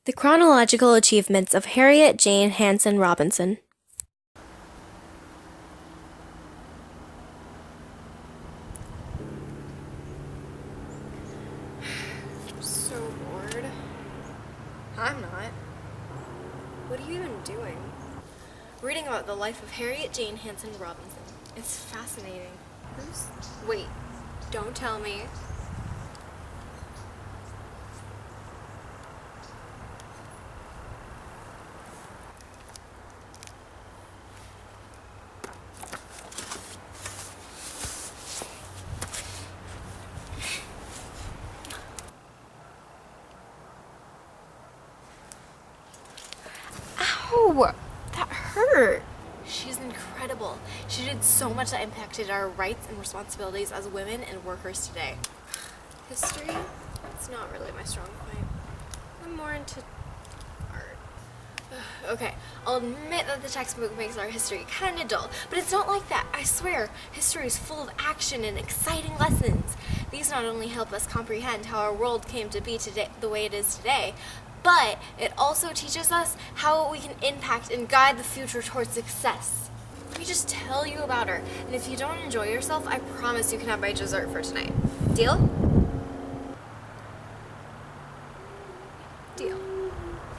The chronological achievements of Harriet Jane Hanson Robinson. I'm so bored. I'm not. What are you even doing? Reading about the life of Harriet Jane Hanson Robinson. It's fascinating. Wait, don't tell me. Ow! That hurt! She's incredible. She did so much that impacted our rights and responsibilities as women and workers today. History? It's not really my strong point. I'm more into art. Okay, I'll admit that the textbook makes our history kind of dull, but it's not like that. I swear, history is full of action and exciting lessons. These not only help us comprehend how our world came to be today, the way it is today, but it also teaches us how we can impact and guide the future towards success. Let me just tell you about her, and if you don't enjoy yourself, I promise you can have my dessert for tonight. Deal? Deal.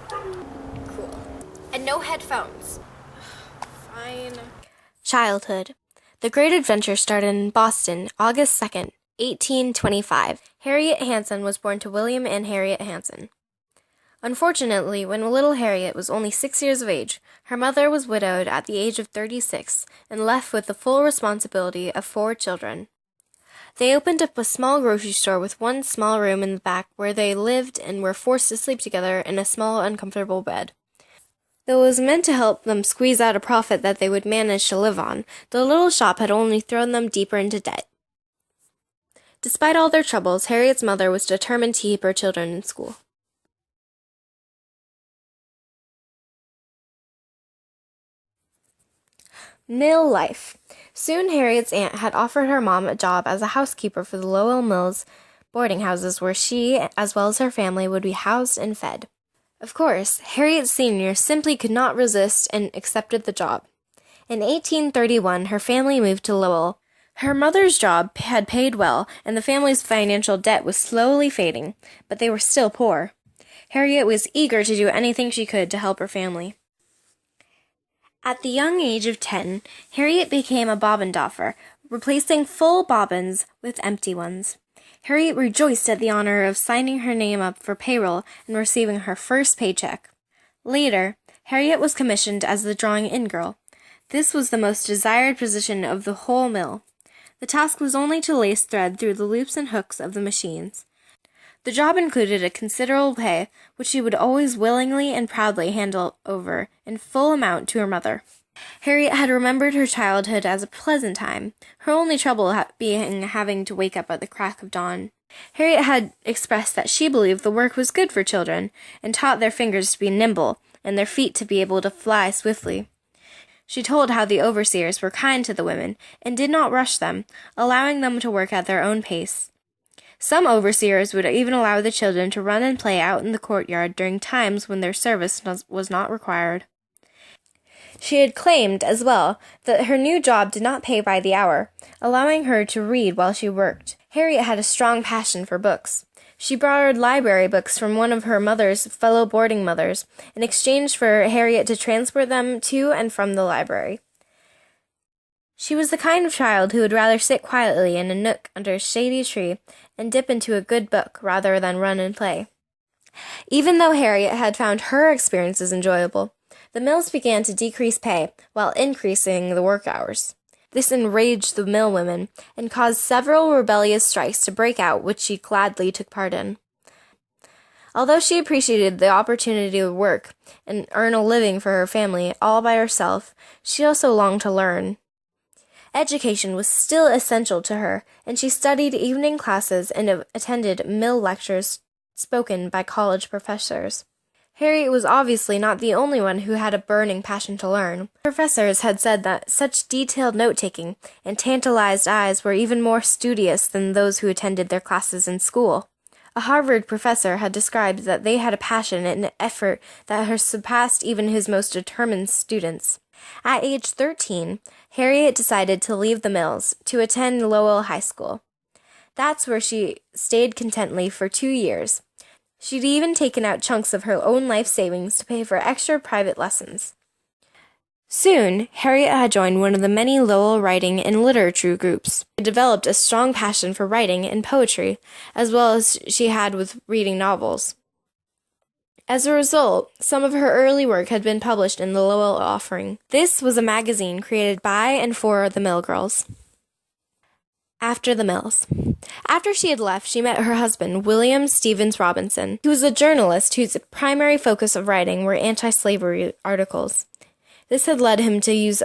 Cool. And no headphones. Fine. Childhood. The Great Adventure started in Boston, August 2nd, 1825. Harriet Hanson was born to William and Harriet Hanson. Unfortunately, when little Harriet was only 6 years of age, her mother was widowed at the age of 36 and left with the full responsibility of 4 children. They opened up a small grocery store with one small room in the back where they lived and were forced to sleep together in a small, uncomfortable bed. Though it was meant to help them squeeze out a profit that they would manage to live on, the little shop had only thrown them deeper into debt. Despite all their troubles, Harriet's mother was determined to keep her children in school. Mill life. Soon Harriet's aunt had offered her mom a job as a housekeeper for the Lowell Mills boarding houses where she, as well as her family, would be housed and fed. Of course, Harriet Sr. simply could not resist and accepted the job. In 1831, her family moved to Lowell. Her mother's job had paid well, and the family's financial debt was slowly fading, but they were still poor. Harriet was eager to do anything she could to help her family. At the young age of 10, Harriet became a bobbin doffer, replacing full bobbins with empty ones. Harriet rejoiced at the honor of signing her name up for payroll and receiving her first paycheck. Later, Harriet was commissioned as the drawing-in girl. This was the most desired position of the whole mill. The task was only to lace thread through the loops and hooks of the machines. The job included a considerable pay, which she would always willingly and proudly hand over in full amount to her mother. Harriet had remembered her childhood as a pleasant time, her only trouble being having to wake up at the crack of dawn. Harriet had expressed that she believed the work was good for children, and taught their fingers to be nimble, and their feet to be able to fly swiftly. She told how the overseers were kind to the women, and did not rush them, allowing them to work at their own pace. Some overseers would even allow the children to run and play out in the courtyard during times when their service was not required. She had claimed, as well, that her new job did not pay by the hour, allowing her to read while she worked. Harriet had a strong passion for books. She borrowed library books from one of her mother's fellow boarding mothers in exchange for Harriet to transport them to and from the library. She was the kind of child who would rather sit quietly in a nook under a shady tree and dip into a good book rather than run and play. Even though Harriet had found her experiences enjoyable, the mills began to decrease pay while increasing the work hours. This enraged the mill women and caused several rebellious strikes to break out, which she gladly took part in. Although she appreciated the opportunity to work and earn a living for her family all by herself, she also longed to learn. Education was still essential to her, and she studied evening classes and attended mill lectures spoken by college professors. Harriet was obviously not the only one who had a burning passion to learn. Professors had said that such detailed note-taking and tantalized eyes were even more studious than those who attended their classes in school. A Harvard professor had described that they had a passion and effort that had surpassed even his most determined students. At age 13, Harriet decided to leave the mills to attend Lowell High School. That's where she stayed contentedly for 2 years. She'd even taken out chunks of her own life savings to pay for extra private lessons. Soon, Harriet had joined one of the many Lowell writing and literature groups. She developed a strong passion for writing and poetry, as well as she had with reading novels. As a result, some of her early work had been published in the Lowell Offering. This was a magazine created by and for the mill girls. After the mills. After she had left, she met her husband, William Stevens Robinson. He was a journalist whose primary focus of writing were anti-slavery articles. This had led him to use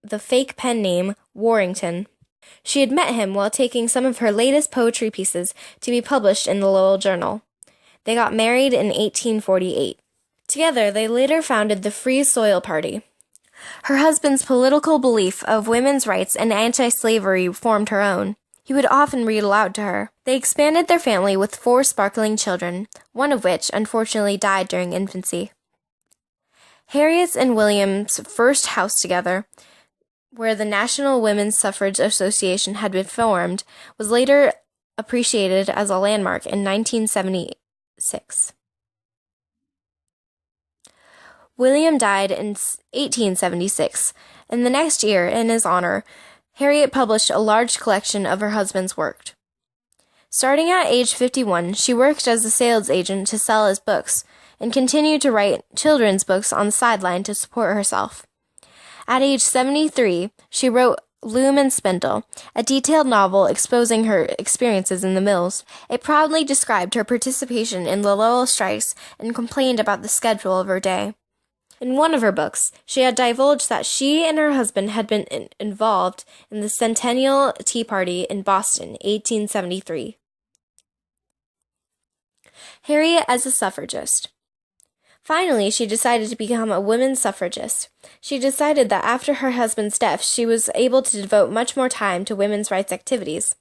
the fake pen name Warrington. She had met him while taking some of her latest poetry pieces to be published in the Lowell Journal. They got married in 1848. Together, they later founded the Free Soil Party. Her husband's political belief of women's rights and anti-slavery formed her own. He would often read aloud to her. They expanded their family with 4 sparkling children, one of which unfortunately died during infancy. Harriet's and William's first house together, where the National Women's Suffrage Association had been formed, was later appreciated as a landmark in 1976. William died in 1876, and the next year, in his honor, Harriet published a large collection of her husband's work. Starting at age 51, she worked as a sales agent to sell his books, and continued to write children's books on the sideline to support herself. At age 73, she wrote Loom and Spindle, a detailed novel exposing her experiences in the mills. It proudly described her participation in the Lowell strikes and complained about the schedule of her day. In one of her books, she had divulged that she and her husband had been involved in the Centennial Tea Party in Boston, 1873. Harriet as a suffragist. Finally, she decided to become a women's suffragist. She decided that after her husband's death, she was able to devote much more time to women's rights activities.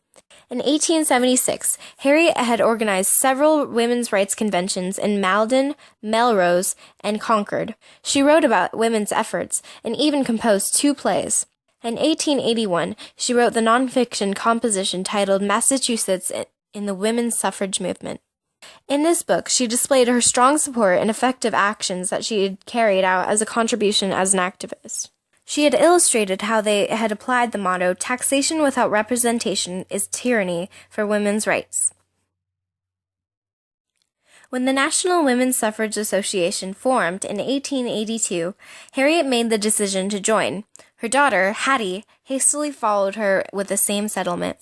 In 1876, Harriet had organized several women's rights conventions in Malden, Melrose, and Concord. She wrote about women's efforts and even composed 2 plays. In 1881, she wrote the nonfiction composition titled Massachusetts in the Women's Suffrage Movement. In this book, she displayed her strong support and effective actions that she had carried out as a contribution as an activist. She had illustrated how they had applied the motto, "Taxation without representation is tyranny for women's rights." When the National Women's Suffrage Association formed in 1882, Harriet made the decision to join. Her daughter, Hattie, hastily followed her with the same settlement.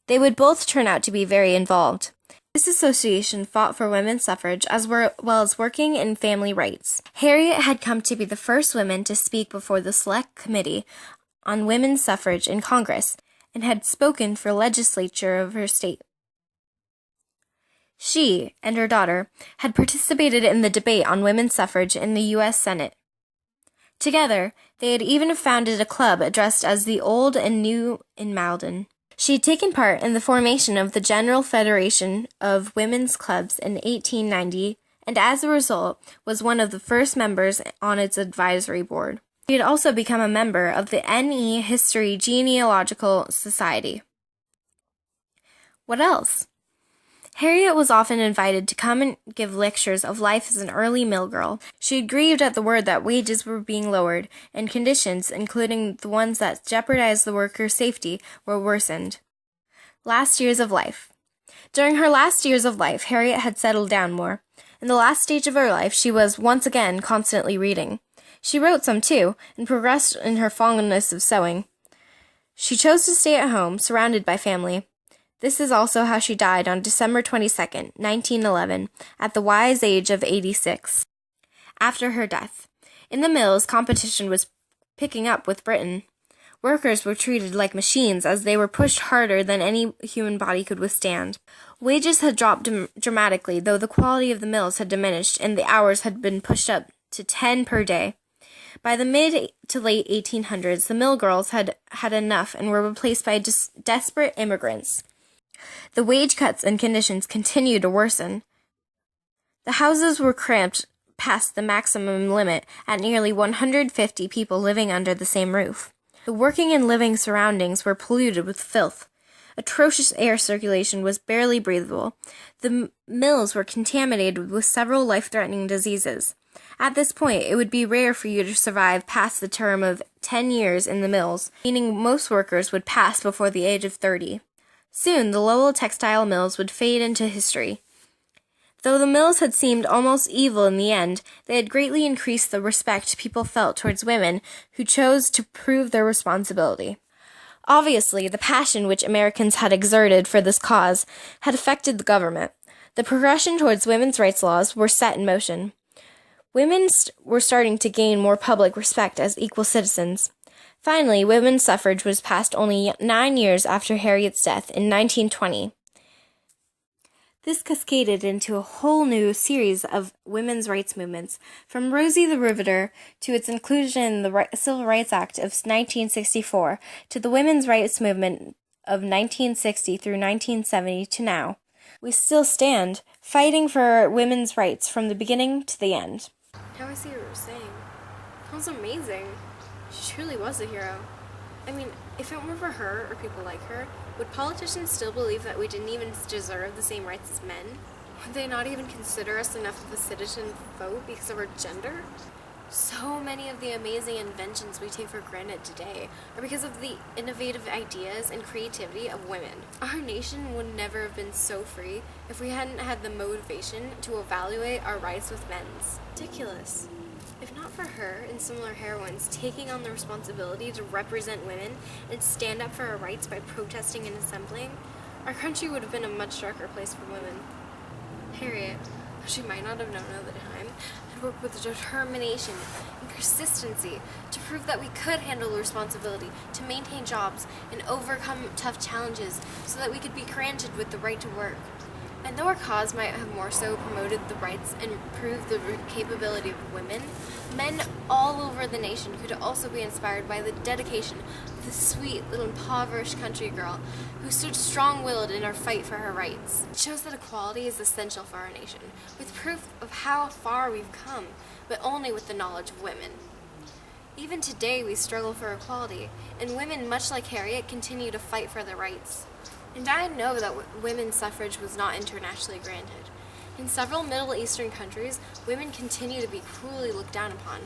They would both turn out to be very involved. This association fought for women's suffrage as well as working in family rights. Harriet had come to be the first woman to speak before the Select Committee on Women's Suffrage in Congress and had spoken for legislature of her state. She and her daughter had participated in the debate on women's suffrage in the U.S. Senate. Together, they had even founded a club addressed as the Old and New in Malden. She had taken part in the formation of the General Federation of Women's Clubs in 1890, and as a result, was one of the first members on its advisory board. She had also become a member of the N.E. History Genealogical Society. What else? Harriet was often invited to come and give lectures of life as an early mill girl. She had grieved at the word that wages were being lowered, and conditions, including the ones that jeopardized the workers' safety, were worsened. Last years of life. During her last years of life, Harriet had settled down more. In the last stage of her life, she was, once again, constantly reading. She wrote some, too, and progressed in her fondness of sewing. She chose to stay at home, surrounded by family. This is also how she died on December 22nd, 1911, at the wise age of 86. After her death, in the mills, competition was picking up with Britain. Workers were treated like machines as they were pushed harder than any human body could withstand. Wages had dropped dramatically, though the quality of the mills had diminished and the hours had been pushed up to 10 per day. By the mid to late 1800s, the mill girls had had enough and were replaced by desperate immigrants. The wage cuts and conditions continued to worsen. The houses were cramped past the maximum limit at nearly 150 people living under the same roof. The working and living surroundings were polluted with filth. Atrocious air circulation was barely breathable. The mills were contaminated with several life-threatening diseases. At this point, it would be rare for you to survive past the term of 10 years in the mills, meaning most workers would pass before the age of 30. Soon, the Lowell textile mills would fade into history. Though the mills had seemed almost evil in the end, they had greatly increased the respect people felt towards women who chose to prove their responsibility. Obviously, the passion which Americans had exerted for this cause had affected the government. The progression towards women's rights laws were set in motion. Women were starting to gain more public respect as equal citizens. Finally, women's suffrage was passed only 9 years after Harriet's death in 1920. This cascaded into a whole new series of women's rights movements, from Rosie the Riveter to its inclusion in the Civil Rights Act of 1964 to the women's rights movement of 1960 through 1970 to now. We still stand, fighting for women's rights from the beginning to the end. Now I see what you're saying. That was amazing. She truly was a hero. I mean, if it weren't for her or people like her, would politicians still believe that we didn't even deserve the same rights as men? Would they not even consider us enough of a citizen vote because of our gender? So many of the amazing inventions we take for granted today are because of the innovative ideas and creativity of women. Our nation would never have been so free if we hadn't had the motivation to evaluate our rights with men's. Ridiculous. If not for her and similar heroines taking on the responsibility to represent women and stand up for our rights by protesting and assembling, our country would have been a much darker place for women. Harriet, though she might not have known at the time, had worked with determination and consistency to prove that we could handle the responsibility, to maintain jobs, and overcome tough challenges so that we could be granted with the right to work. And though our cause might have more so promoted the rights and improved the capability of women, men all over the nation could also be inspired by the dedication of this sweet little impoverished country girl who stood strong-willed in her fight for her rights. It shows that equality is essential for our nation, with proof of how far we've come, but only with the knowledge of women. Even today we struggle for equality, and women, much like Harriet, continue to fight for their rights. And I know that women's suffrage was not internationally granted. In several Middle Eastern countries, women continue to be cruelly looked down upon.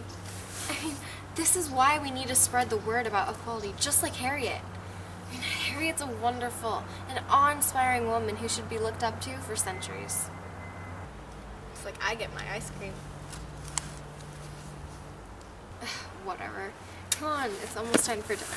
I mean, this is why we need to spread the word about equality, just like Harriet. I mean, Harriet's a wonderful and awe-inspiring woman who should be looked up to for centuries. It's like I get my ice cream. Whatever. Come on, it's almost time for dinner.